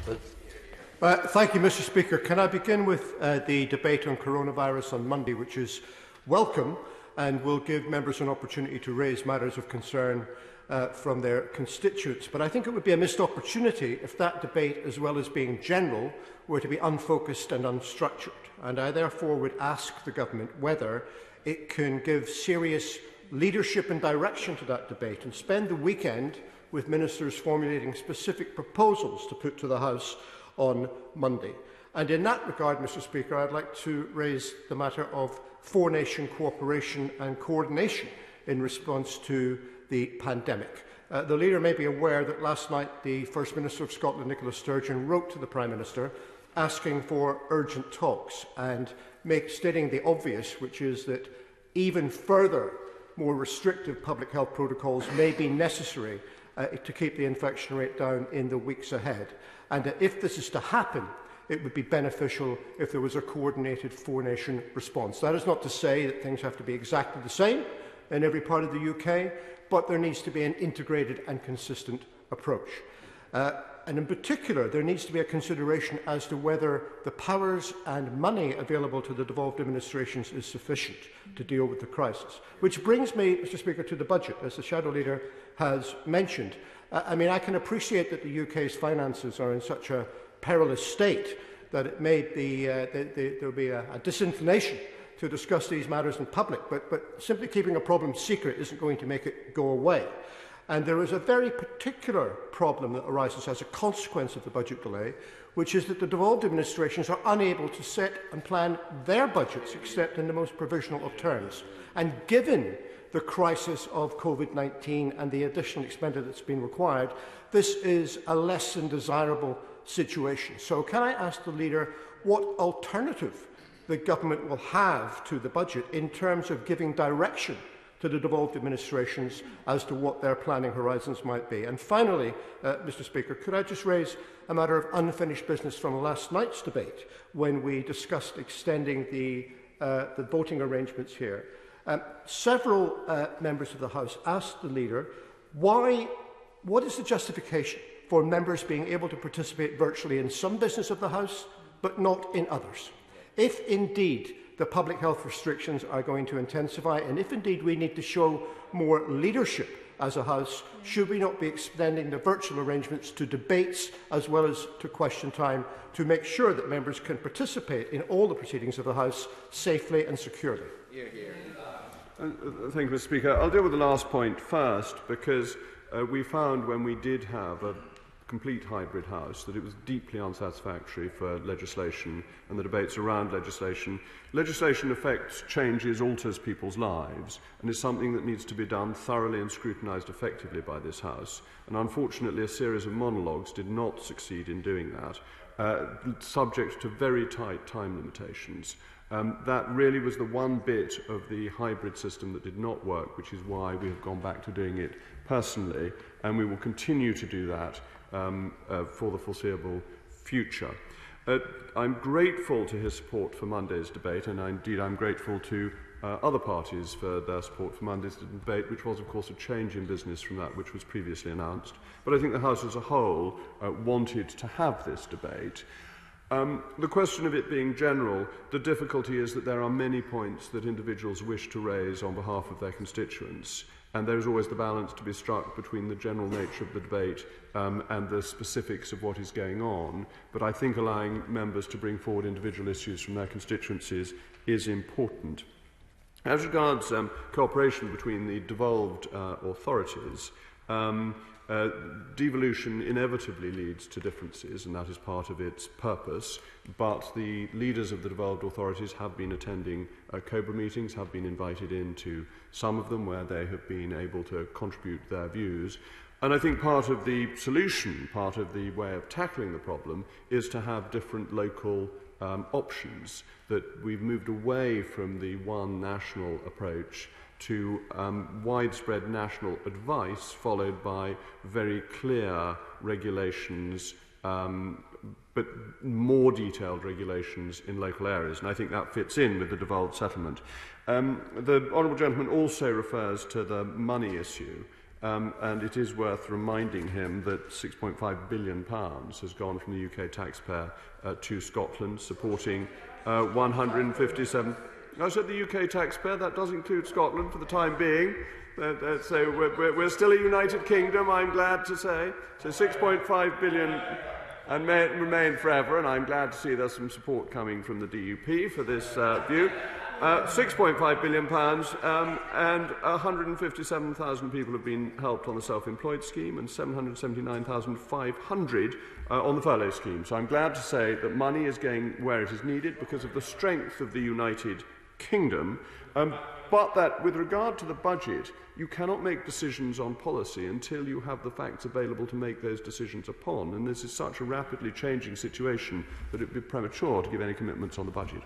Thank you, Mr. Speaker. Can I begin with the debate on coronavirus on Monday, which is welcome and will give members an opportunity to raise matters of concern from their constituents. But I think it would be a missed opportunity if that debate, as well as being general, were to be unfocused and unstructured. And I therefore would ask the Government whether it can give serious leadership and direction to that debate and spend the weekend with ministers formulating specific proposals to put to the House on Monday. And in that regard, Mr. Speaker, I'd like to raise the matter of four-nation cooperation and coordination in response to the pandemic. The Leader may be aware that last night the First Minister of Scotland, Nicola Sturgeon, wrote to the Prime Minister asking for urgent talks and stating the obvious, which is that even further, more restrictive public health protocols may be necessary to keep the infection rate down in the weeks ahead. And if this is to happen, it would be beneficial if there was a coordinated four-nation response. That is not to say that things have to be exactly the same in every part of the UK, but there needs to be an integrated and consistent approach. And in particular, there needs to be a consideration as to whether the powers and money available to the devolved administrations is sufficient to deal with the crisis. Which brings me, Mr. Speaker, to the budget, as the Shadow Leader has mentioned. I can appreciate that the UK's finances are in such a perilous state that it may be there will be a disinclination to discuss these matters in public, but simply keeping a problem secret isn't going to make it go away. And there is a very particular problem that arises as a consequence of the budget delay, which is that the devolved administrations are unable to set and plan their budgets except in the most provisional of terms. And given the crisis of COVID-19 and the additional expenditure that's been required, this is a less than desirable situation. So can I ask the Leader what alternative the Government will have to the budget in terms of giving direction to the devolved administrations as to what their planning horizons might be? And finally, Mr. Speaker, could I just raise a matter of unfinished business from last night's debate when we discussed extending the voting arrangements here? Several members of the House asked the Leader what is the justification for members being able to participate virtually in some business of the House but not in others. If indeed the public health restrictions are going to intensify, and if indeed we need to show more leadership as a House, should we not be extending the virtual arrangements to debates as well as to question time to make sure that members can participate in all the proceedings of the House safely and securely? Thank you, Mr. Speaker. I'll deal with the last point first, because we found when we did have a complete hybrid House that it was deeply unsatisfactory for legislation and the debates around legislation. Legislation affects, changes, alters people's lives, and is something that needs to be done thoroughly and scrutinised effectively by this House. And unfortunately, a series of monologues did not succeed in doing that, subject to very tight time limitations. That really was the one bit of the hybrid system that did not work, which is why we have gone back to doing it personally, and we will continue to do that for the foreseeable future. I'm grateful to his support for Monday's debate, and indeed I'm grateful to other parties for their support for Monday's debate, which was, of course, a change in business from that which was previously announced. But I think the House as a whole wanted to have this debate. The question of it being general, the difficulty is that there are many points that individuals wish to raise on behalf of their constituents, and there is always the balance to be struck between the general nature of the debate and the specifics of what is going on. But I think allowing members to bring forward individual issues from their constituencies is important. As regards cooperation between the devolved authorities, devolution inevitably leads to differences, and that is part of its purpose, but the leaders of the devolved authorities have been attending COBRA meetings, have been invited into some of them where they have been able to contribute their views. And I think part of the solution, part of the way of tackling the problem, is to have different local options, that we've moved away from the one national approach to widespread national advice followed by very clear regulations, but more detailed regulations in local areas. And I think that fits in with the devolved settlement. The Honourable Gentleman also refers to the money issue. and it is worth reminding him that £6.5 billion has gone from the UK taxpayer to Scotland, supporting 157... I said the UK taxpayer, that does include Scotland for the time being. So we're still a United Kingdom, I'm glad to say. So 6.5 billion and may remain forever, and I'm glad to see there's some support coming from the DUP for this view. £6.5 billion and 157,000 people have been helped on the self-employed scheme and 779,500 on the furlough scheme. So I'm glad to say that money is going where it is needed because of the strength of the United Kingdom, but that with regard to the budget, you cannot make decisions on policy until you have the facts available to make those decisions upon, and this is such a rapidly changing situation that it would be premature to give any commitments on the budget.